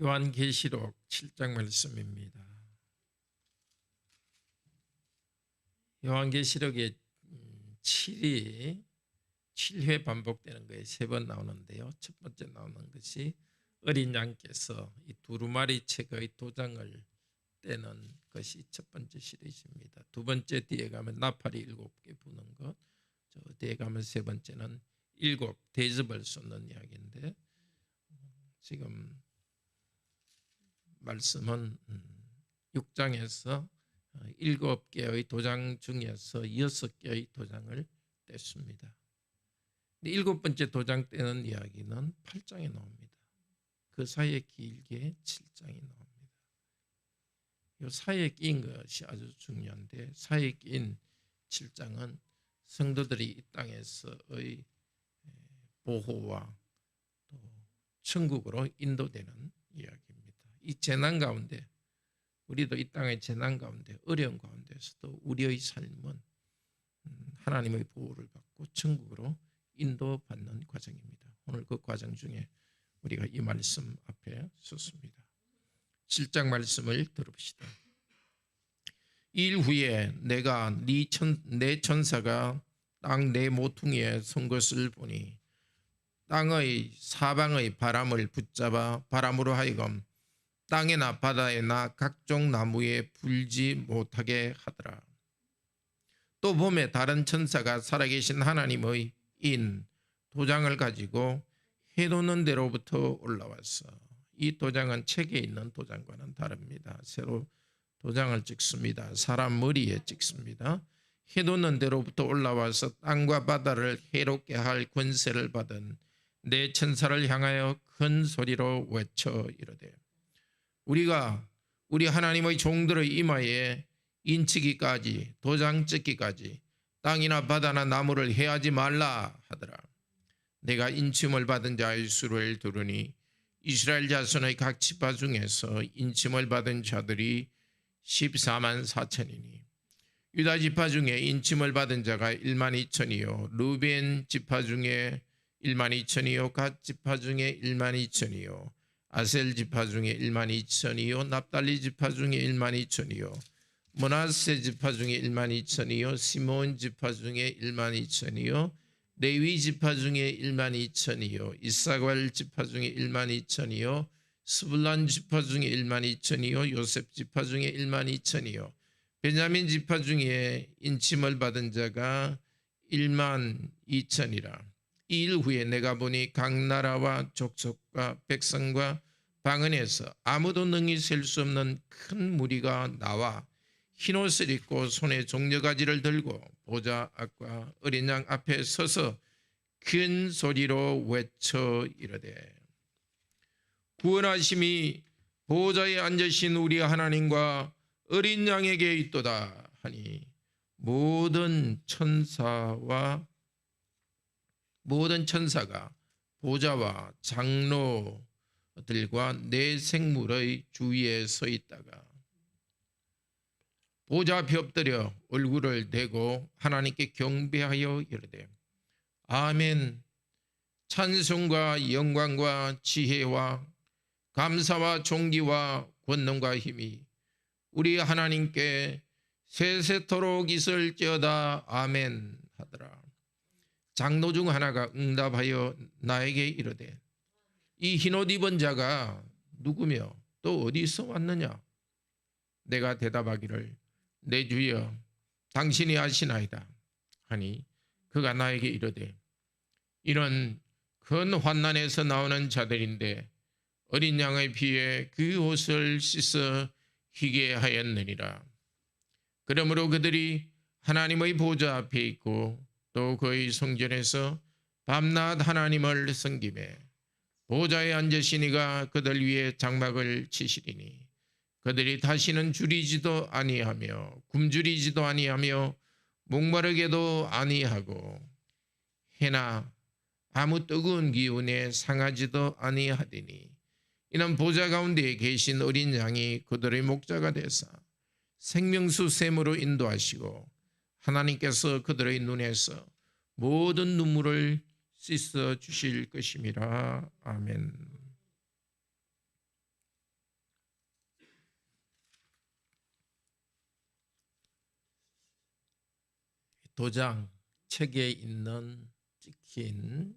요한계시록 7장 말씀입니다. 요한계시록에 7회 반복되는 거에 3번 나오는데요. 첫 번째 나오는 것이 어린 양께서 이 두루마리 책의 도장을 떼는 것이 첫 번째 시리즈입니다. 두 번째 뒤에 가면 나팔이 7개 부는 것, 저 뒤에 가면 세 번째는 7 대접을 쏟는 이야기인데, 지금 말씀은 6장에서 7개의 도장 중에서 6개의 도장을 뗐습니다. 7번째 도장 떼는 이야기는 8장에 나옵니다. 그 사이에 길게 7장이 나옵니다. 이 사이에 낀 것이 아주 중요한데, 사이에 낀 7장은 성도들이 이 땅에서의 보호와 또 천국으로 인도되는 이야기입니다. 이 재난 가운데, 우리도 이 땅의 재난 가운데, 어려운 가운데서도 우리의 삶은 하나님의 보호를 받고 천국으로 인도받는 과정입니다. 오늘 그 과정 중에 우리가 이 말씀 앞에 섰습니다. 7장 말씀을 들읍시다. 일 후에 내가 내 천사가 땅 내 모퉁이에 선 것을 보니 땅의 사방의 바람을 붙잡아 바람으로 하여금 땅에나 바다에나 각종 나무에 불지 못하게 하더라. 또 봄에 다른 천사가 살아계신 하나님의 인 도장을 가지고 해놓는 데로부터 올라왔어. 이 도장은 책에 있는 도장과는 다릅니다. 새로 도장을 찍습니다. 사람 머리에 찍습니다. 해놓는 데로부터 올라와서 땅과 바다를 해롭게 할 권세를 받은 내 천사를 향하여 큰 소리로 외쳐 이르되, 우리가 우리 하나님의 종들의 이마에 인치기까지 도장 찍기까지 땅이나 바다나 나무를 해하지 말라 하더라. 내가 인침을 받은 자의 수를 들으니 이스라엘 자손의 각 지파 중에서 인침을 받은 자들이 14만 4천이니 유다 지파 중에 인침을 받은 자가 1만 2천이요 루벤 지파 중에 1만 2천이요 갓 지파 중에 1만 2천이요 아셀 지파 중에 1만 2천이요 납달리 지파 중에 1만 2천이요 므낫세 지파 중에 1만 2천이요 시몬 지파 중에 1만 2천이요 레위 지파 중에 1만 2천이요 이사갈 지파 중에 1만 2천이요 스불란 지파 중에 1만 2천이요 요셉 지파 중에 1만 2천이요 베냐민 지파 중에 인침을 받은 자가 1만 2천이라. 이 일 후에 내가 보니 각 나라와 족속과 백성과 방언에서 아무도 능히 셀 수 없는 큰 무리가 나와 흰옷을 입고 손에 종려가지를 들고 보좌 앞과 어린 양 앞에 서서 큰 소리로 외쳐 이르되, 구원하심이 보좌에 앉으신 우리 하나님과 어린 양에게 있도다 하니 모든 천사가 보좌와 장로들과 네 생물의 주위에 서 있다가 보좌 앞에 엎드려 얼굴을 대고 하나님께 경배하여 이르되, 아멘. 찬송과 영광과 지혜와 감사와 존귀와 권능과 힘이 우리 하나님께 세세토록 있을지어다. 아멘 하더라. 장로 중 하나가 응답하여 나에게 이르되, 이 흰옷 입은 자가 누구며 또 어디서 왔느냐? 내가 대답하기를, 내 주여 당신이 아시나이다 하니 그가 나에게 이르되, 이는 큰 환난에서 나오는 자들인데 어린 양의 피에 그 옷을 씻어 희게 하였느니라. 그러므로 그들이 하나님의 보좌 앞에 있고 또 그의 성전에서 밤낮 하나님을 섬기매 보좌에 앉으시니가 그들 위에 장막을 치시리니 그들이 다시는 줄이지도 아니하며 굶주리지도 아니하며 목마르게도 아니하고 해나 아무 뜨거운 기운에 상하지도 아니하리니 이는 보좌 가운데 계신 어린 양이 그들의 목자가 되사 생명수 샘으로 인도하시고 하나님께서 그들의 눈에서 모든 눈물을 씻어 주실 것임이라. 아멘. 도장 책에 있는 찍힌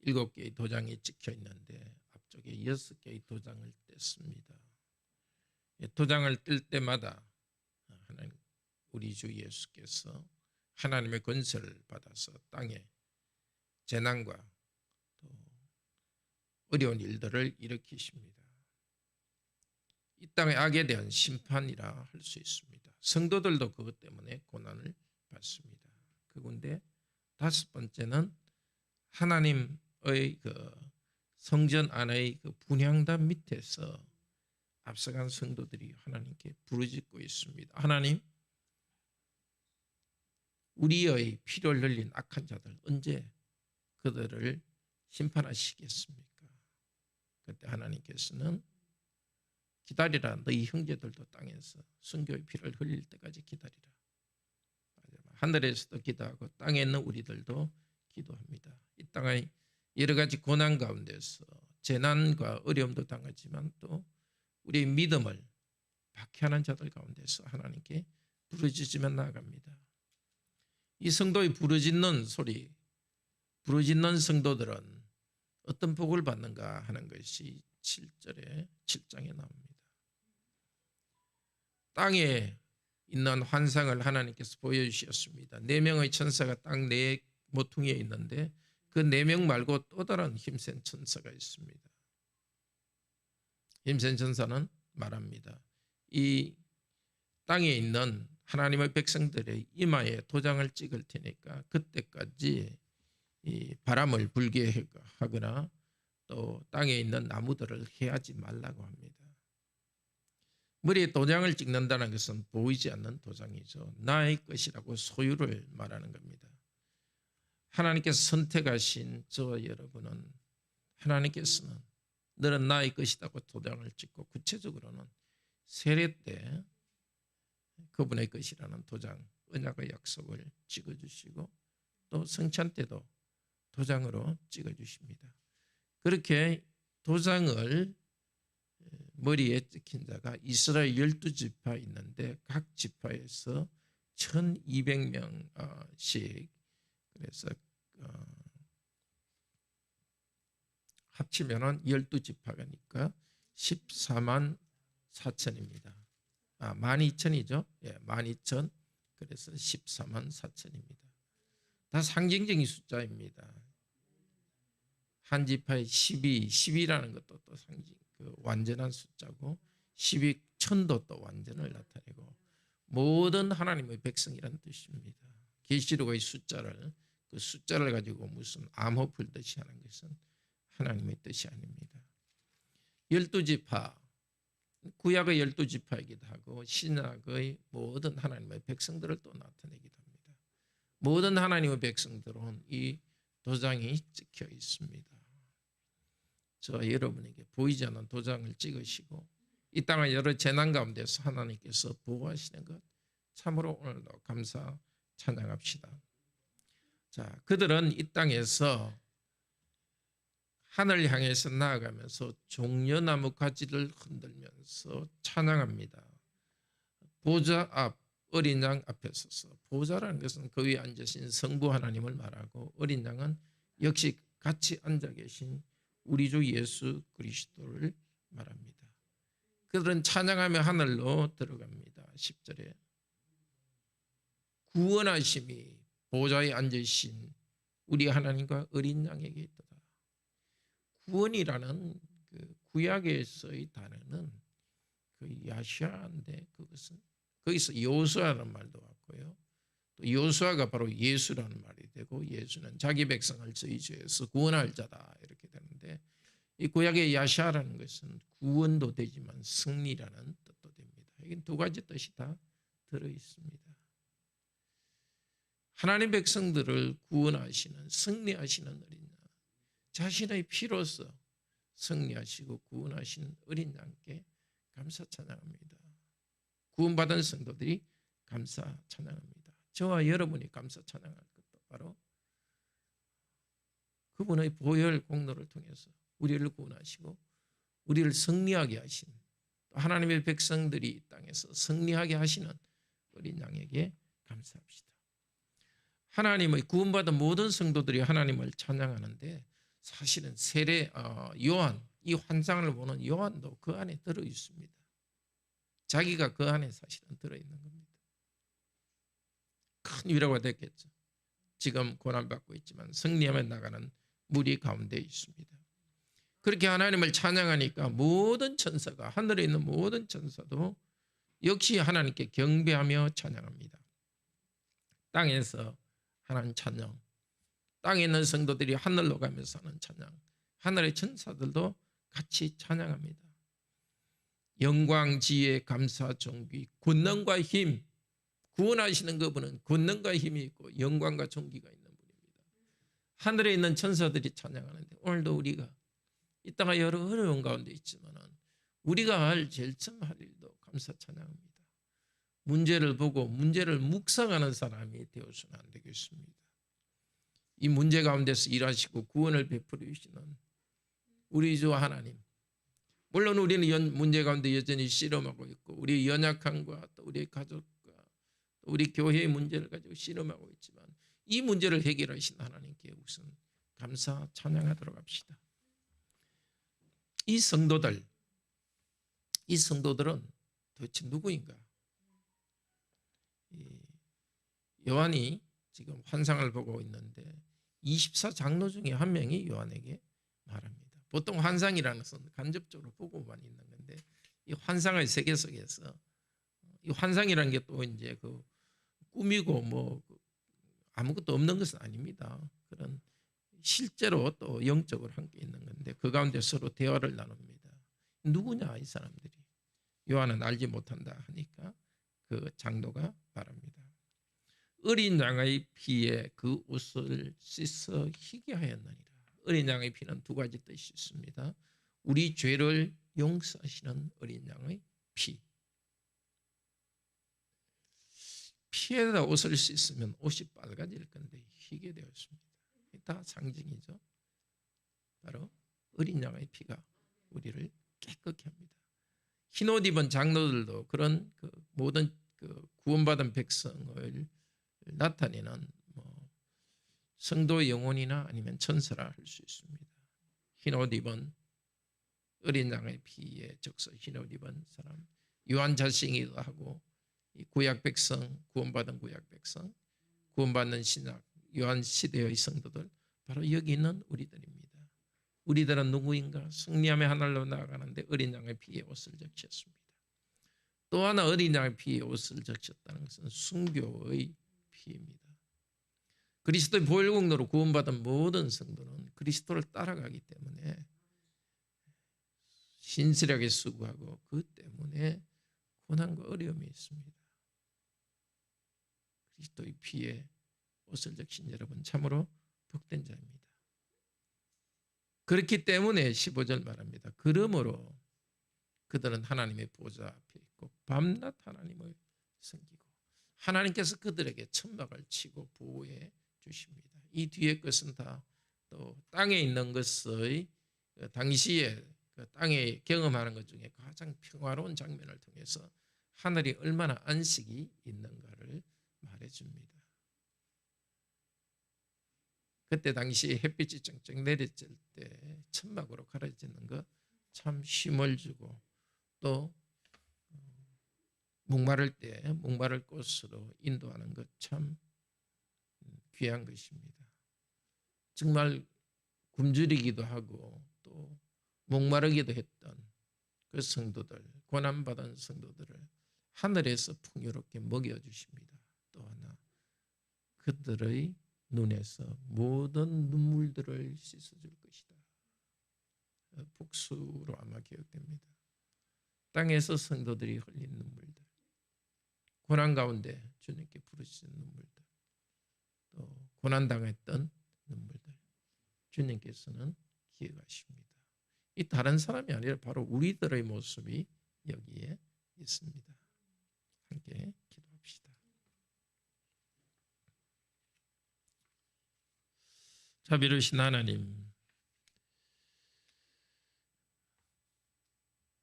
7개의 도장이 찍혀 있는데 앞쪽에 6개의 도장을 뗐습니다. 도장을 뜰 때마다 하나님 우리 주 예수께서 하나님의 권세를 받아서 땅에 재난과 또 어려운 일들을 일으키십니다. 이 땅의 악에 대한 심판이라 할 수 있습니다. 성도들도 그것 때문에 고난을 받습니다. 그런데 5번째는 하나님의 그 성전 안의 그 분향단 밑에서 앞서간 성도들이 하나님께 부르짖고 있습니다. 하나님, 우리의 피를 흘린 악한 자들 언제 그들을 심판하시겠습니까? 그때 하나님께서는 기다리라. 너희 형제들도 땅에서 순교의 피를 흘릴 때까지 기다리라. 하늘에서도 기도하고 땅에 있는 우리들도 기도합니다. 이 땅의 여러 가지 고난 가운데서 재난과 어려움도 당하지만 또 우리의 믿음을 박해하는 자들 가운데서 하나님께 부르짖으며 나아갑니다. 이 성도의 부르짖는 소리, 부르짖는 성도들은 어떤 복을 받는가 하는 것이 7장에 나옵니다. 땅에 있는 환상을 하나님께서 보여주셨습니다. 4명의 천사가 땅 4 모퉁이에 있는데 그 4명 말고 또 다른 힘센 천사가 있습니다. 힘센 천사는 말합니다. 이 땅에 있는 하나님의 백성들의 이마에 도장을 찍을 테니까 그때까지 이 바람을 불게 하거나 또 땅에 있는 나무들을 해하지 말라고 합니다. 머리에 도장을 찍는다는 것은 보이지 않는 도장이죠. 나의 것이라고 소유를 말하는 겁니다. 하나님께서 선택하신 저와 여러분은 하나님께서는 너는 나의 것이라고 도장을 찍고 구체적으로는 세례 때 그분의 것이라는 도장, 언약의 약속을 찍어주시고 또 성찬 때도 도장으로 찍어주십니다. 그렇게 도장을 머리에 찍힌 자가 이스라엘 12지파 있는데 각 지파에서 1200명씩 그래서 합치면은 12지파가니까 14만 4천입니다. 12,000이죠. 예, 12,000 그래서 14만 4천입니다. 다 상징적인 숫자입니다. 한 지파에 10이라는 것도 또 상징, 그 완전한 숫자고 10이 천도 또 완전을 나타내고 모든 하나님의 백성이라는 뜻입니다. 계시록의 숫자를 그 숫자를 가지고 무슨 암호 풀듯이 하는 것은 하나님의 뜻이 아닙니다. 12지파, 구약의 12지파이기도 하고 신약의 모든 하나님의 백성들을 또 나타내기도 합니다. 모든 하나님의 백성들은 이 도장이 찍혀 있습니다. 저와 여러분에게 보이지 않는 도장을 찍으시고 이 땅의 여러 재난 가운데서 하나님께서 보호하시는 것 참으로 오늘도 감사 찬양합시다. 자, 그들은 이 땅에서 하늘 향해서 나아가면서 종려나무 가지를 흔들면서 찬양합니다. 보좌 앞 어린 양 앞에 서서, 보좌라는 것은 그 위에 앉으신 성부 하나님을 말하고 어린 양은 역시 같이 앉아 계신 우리 주 예수 그리스도를 말합니다. 그들은 찬양하며 하늘로 들어갑니다. 10절에 구원하심이 보좌에 앉으신 우리 하나님과 어린 양에게 있도다. 구원이라는 그 구약에서의 단어는 그 야시아인데 그것은 거기서 요수아라는 말도 왔고요. 또 요수아가 바로 예수라는 말이 되고 예수는 자기 백성을 저희 죄에서 구원할 자다 이렇게 되는데 이 구약의 야시아라는 것은 구원도 되지만 승리라는 뜻도 됩니다. 여기 두 가지 뜻이 다 들어 있습니다. 하나님 백성들을 구원하시는 승리하시는 어린 양, 자신의 피로서 승리하시고 구원하신 어린 양께 감사 찬양합니다. 구원받은 성도들이 감사 찬양합니다. 저와 여러분이 감사 찬양할 것도 바로 그분의 보혈 공로를 통해서 우리를 구원하시고 우리를 승리하게 하신 하나님의 백성들이 이 땅에서 승리하게 하시는 어린 양에게 감사합시다. 하나님의 구원받은 모든 성도들이 하나님을 찬양하는데 사실은 요한, 이 환상을 보는 요한도 그 안에 들어 있습니다. 자기가 그 안에 사실은 들어 있는 겁니다. 큰 위로가 됐겠죠. 지금 고난받고 있지만 승리하며 나가는 무리 가운데 있습니다. 그렇게 하나님을 찬양하니까 모든 천사가, 하늘에 있는 모든 천사도 역시 하나님께 경배하며 찬양합니다. 땅에서 하나님 찬양, 땅에 있는 성도들이 하늘로 가면서 하는 찬양, 하늘의 천사들도 같이 찬양합니다. 영광, 지혜, 감사, 존귀, 권능과 힘, 구원하시는 그분은 권능과 힘이 있고 영광과 존귀가 있는 분입니다. 하늘에 있는 천사들이 찬양하는데 오늘도 우리가 이따가 여러 어려운 가운데 있지만 우리가 할 제일 처음 할 일도 감사 찬양합니다. 문제를 보고 문제를 묵상하는 사람이 되어서는 안 되겠습니다. 이 문제 가운데서 일하시고 구원을 베풀어 주시는 우리 주 하나님, 물론 우리는 문제 가운데 여전히 씨름하고 있고 우리 연약함과 또 우리 가족과 또 우리 교회의 문제를 가지고 씨름하고 있지만 이 문제를 해결하신 하나님께 우선 감사 찬양하도록 합시다. 이 성도들은 도대체 누구인가? 요한이 지금 환상을 보고 있는데 24장로 중에 한 명이 요한에게 말합니다. 보통 환상이라는 것은 간접적으로 보고만 있는 건데 이 환상의 세계 속에서 이 환상이라는 게 또 이제 그 꿈이고 뭐 아무것도 없는 것은 아닙니다. 그런 실제로 또 영적으로 함께 있는 건데 그 가운데 서로 대화를 나눕니다. 누구냐 이 사람들이. 요한은 알지 못한다 하니까 그 장로가 말합니다. 어린 양의 피에 그 옷을 씻어 희게 하였느니라. 어린 양의 피는 두 가지 뜻이 있습니다. 우리 죄를 용서하시는 어린 양의 피. 피에다 옷을 씻으면 옷이 빨가질 건데 희게 되었습니다. 다 상징이죠. 바로 어린 양의 피가 우리를 깨끗게 합니다. 흰 옷 입은 장로들도 그런 모든 구원받은 백성을 나타내는 성도의 영혼이나 아니면 천사라 할 수 있습니다. 흰 옷 입은 어린 양의 피에 적서 흰 옷 입은 사람, 요한 자신이기도 하고 구약 백성, 구원받은 구약 백성, 구원받는 신약 요한 시대의 성도들, 바로 여기 있는 우리들입니다. 우리들은 누구인가? 승리하며 하늘로 나아가는데 어린 양의 피에 옷을 적셨습니다. 또 하나 어린 양의 피에 옷을 적셨다는 것은 순교의 피입니다. 그리스도의 보혈공로로 구원받은 모든 성도는 그리스도를 따라가기 때문에 신실하게 수고하고 그 때문에 고난과 어려움이 있습니다. 그리스도의 피에 옷을 적신 여러분 참으로 복된 자입니다. 그렇기 때문에 15절 말합니다. 그러므로 그들은 하나님의 보좌 앞에 있고 밤낮 하나님을 섬기고 하나님께서 그들에게 천막을 치고 보호해 주십니다. 이 뒤에 것은 다 또 땅에 있는 것의 당시에 땅에 경험하는 것 중에 가장 평화로운 장면을 통해서 하늘이 얼마나 안식이 있는가를 말해줍니다. 그때 당시 햇빛이 쩍쩍 내려질 때 천막으로 가려지는 것 참 힘을 주고 또 목마를 때 목마를 곳으로 인도하는 것 참 귀한 것입니다. 정말 굶주리기도 하고 또 목마르기도 했던 그 성도들, 고난받은 성도들을 하늘에서 풍요롭게 먹여주십니다. 또 하나 그들의 눈에서 모든 눈물들을 씻어줄 것이다. 복수로 아마 기억됩니다. 땅에서 성도들이 흘린 눈물들, 고난 가운데 주님께 부르시는 눈물들, 또 고난당했던 눈물들 주님께서는 기억하십니다. 이 다른 사람이 아니라 바로 우리들의 모습이 여기에 있습니다. 함께 기도합시다. 자비로우신 하나님,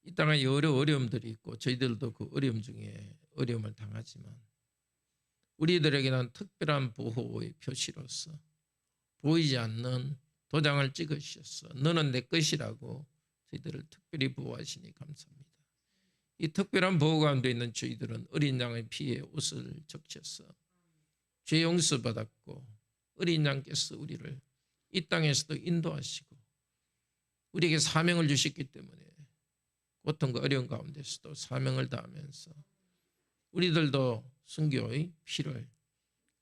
이 땅에 여러 어려움들이 있고 저희들도 그 어려움 중에 어려움을 당하지만 우리들에게는 특별한 보호의 표시로서 보이지 않는 도장을 찍으셨어. 너는 내 것이라고 저희들을 특별히 보호하시니 감사합니다. 이 특별한 보호 가운데 있는 저희들은 어린 양의 피에 옷을 적셔서 죄 용서받았고 어린 양께서 우리를 이 땅에서도 인도하시고 우리에게 사명을 주셨기 때문에 고통과 어려운 가운데서도 사명을 다하면서 우리들도 순교의 피를,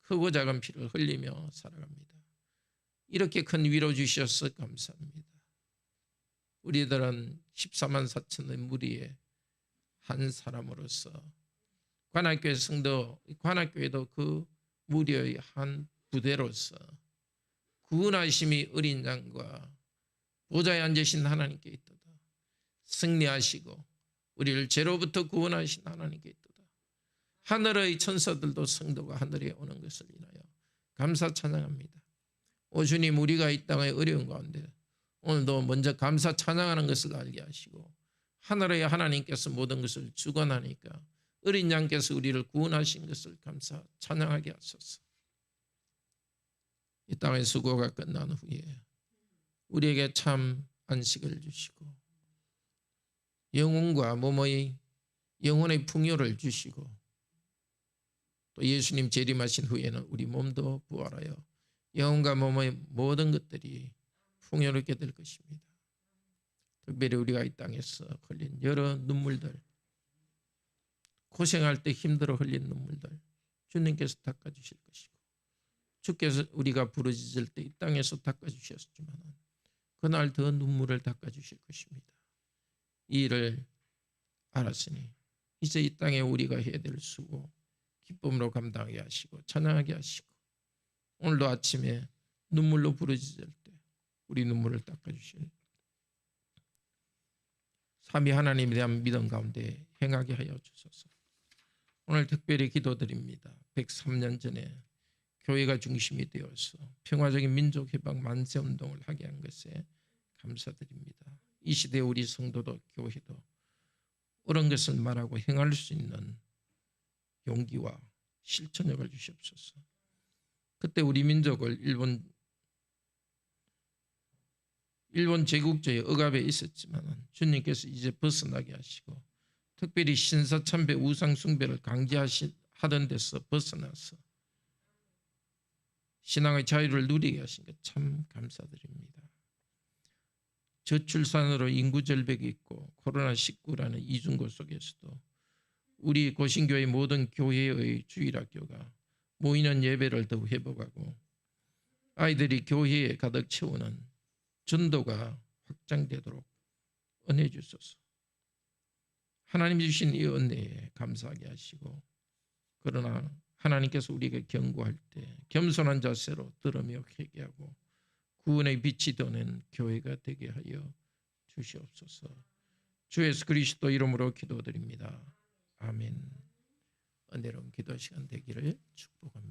크고 작은 피를 흘리며 살아갑니다. 이렇게 큰 위로 주셔서 감사합니다. 우리들은 14만 4천의 무리의 한 사람으로서 관악교회 성도, 관악교회도 그 무리의 한 부대로서 구원하심이 어린 양과 보좌에 앉으신 하나님께 있도다. 승리하시고 우리를 죄로부터 구원하신 하나님께 있도다. 하늘의 천사들도 성도가 하늘에 오는 것을 인하여 감사 찬양합니다. 오 주님, 우리가 이 땅의 어려운 가운데 오늘도 먼저 감사 찬양하는 것을 알게 하시고 하늘의 하나님께서 모든 것을 주관하니까 어린 양께서 우리를 구원하신 것을 감사 찬양하게 하소서. 이 땅의 수고가 끝난 후에 우리에게 참 안식을 주시고 영혼과 몸의 영혼의 풍요를 주시고 또 예수님 재림하신 후에는 우리 몸도 부활하여 영혼과 몸의 모든 것들이 풍요롭게 될 것입니다. 특별히 우리가 이 땅에서 흘린 여러 눈물들, 고생할 때 힘들어 흘린 눈물들 주님께서 닦아주실 것이고 주께서 우리가 부르짖을 때 이 땅에서 닦아주셨지만 그날 더 눈물을 닦아주실 것입니다. 이 일을 알았으니 이제 이 땅에 우리가 해야 될 수고 기쁨으로 감당하게 하시고 찬양하게 하시고 오늘도 아침에 눈물로 부르짖을 때 우리 눈물을 닦아주실 삼위 하나님에 대한 믿음 가운데 행하게 하여 주소서. 오늘 특별히 기도드립니다. 103년 전에 교회가 중심이 되어서 평화적인 민족 해방 만세 운동을 하게 한 것에 감사드립니다. 이 시대에 우리 성도도 교회도 옳은 것을 말하고 행할 수 있는 용기와 실천력을 주시옵소서. 그때 우리 민족을 일본 제국주의 억압에 있었지만 주님께서 이제 벗어나게 하시고 특별히 신사참배 우상숭배를 강제하던 데서 벗어나서 신앙의 자유를 누리게 하신 것 참 감사드립니다. 저출산으로 인구 절벽이 있고 코로나19라는 이중고 속에서도 우리 고신교회 모든 교회의 주일학교가 모이는 예배를 더 회복하고 아이들이 교회에 가득 채우는 전도가 확장되도록 은혜 주소서. 하나님 주신 이 은혜에 감사하게 하시고 그러나 하나님께서 우리에게 경고할 때 겸손한 자세로 들으며 회개하고 구원의 빛이 되는 교회가 되게 하여 주시옵소서. 주 예수 그리스도 이름으로 기도드립니다. 아멘. 은혜로운 기도 시간 되기를 축복합니다.